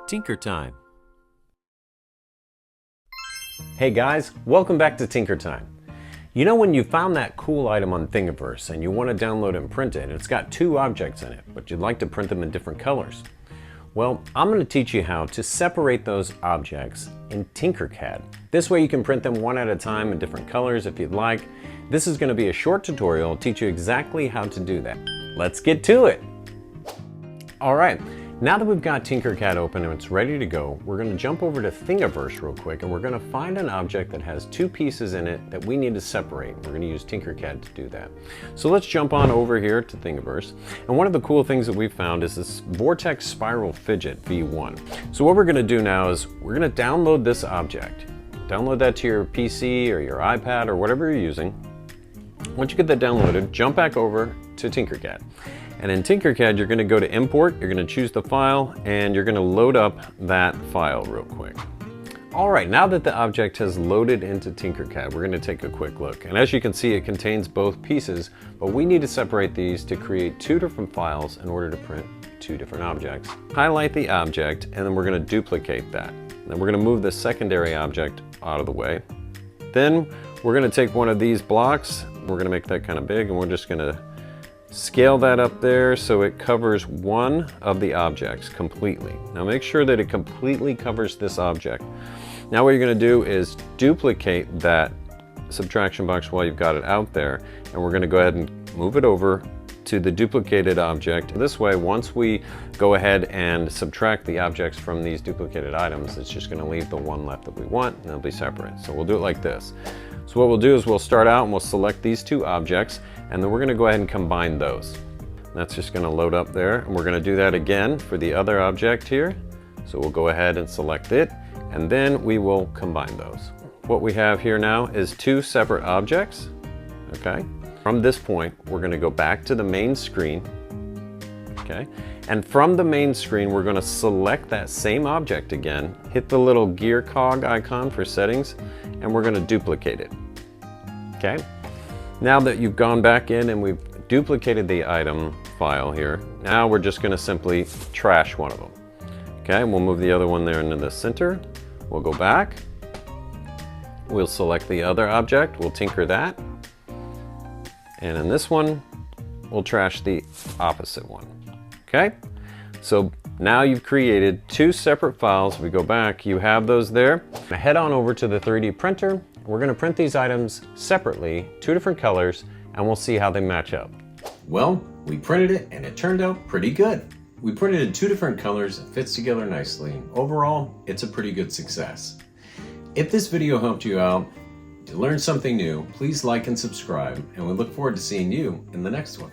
Tinker Time. Hey guys, welcome back to Tinker Time. You know when you found that cool item on Thingiverse and you want to download and print it, and it's got two objects in it, but you'd like to print them in different colors? Well, I'm going to teach you how to separate those objects in Tinkercad. This way you can print them one at a time in different colors if you'd like. This is going to be a short tutorial to teach you exactly how to do that. Let's get to it! Alright, now that we've got Tinkercad open and it's ready to go, we're going to jump over to Thingiverse real quick and we're going to find an object that has two pieces in it that we need to separate. We're going to use Tinkercad to do that. So let's jump on over here to Thingiverse. And one of the cool things that we found is this Vortex Spiral Fidget V1. So what we're going to do now is we're going to download this object. Download that to your PC or your iPad or whatever you're using. Once you get that downloaded, jump back over to Tinkercad. And in Tinkercad, you're going to go to Import, you're going to choose the file, and you're going to load up that file real quick. All right, now that the object has loaded into Tinkercad, we're going to take a quick look. And as you can see, it contains both pieces, but we need to separate these to create two different files in order to print two different objects. Highlight the object, and then we're going to duplicate that. Then we're going to move the secondary object out of the way. Then we're going to take one of these blocks, we're going to make that kind of big, and we're just going to scale that up there so it covers one of the objects completely. Now make sure that it completely covers this object. Now what you're going to do is duplicate that subtraction box while you've got it out there, and we're going to go ahead and move it over to the duplicated object. This way, once we go ahead and subtract the objects from these duplicated items, it's just going to leave the one left that we want, and they'll be separate. So we'll do it like this. So what we'll do is we'll start out and we'll select these two objects, and then we're going to go ahead and combine those. That's just going to load up there, and we're going to do that again for the other object here. So we'll go ahead and select it, and then we will combine those. What we have here now is two separate objects. Okay. From this point, we're going to go back to the main screen. Okay. And from the main screen, we're going to select that same object again, hit the little gear cog icon for settings, and we're going to duplicate it. Okay. Now that you've gone back in and we've duplicated the item file here, now we're just going to simply trash one of them. Okay, we'll move the other one there into the center. We'll go back. We'll select the other object. We'll tinker that. And in this one, we'll trash the opposite one. Okay, so now you've created two separate files. If we go back, you have those there. Now head on over to the 3D printer. We're going to print these items separately, two different colors, and we'll see how they match up. Well, we printed it and it turned out pretty good. We printed in two different colors, it fits together nicely. Overall, it's a pretty good success. If this video helped you out, to learn something new, please like and subscribe, and we look forward to seeing you in the next one.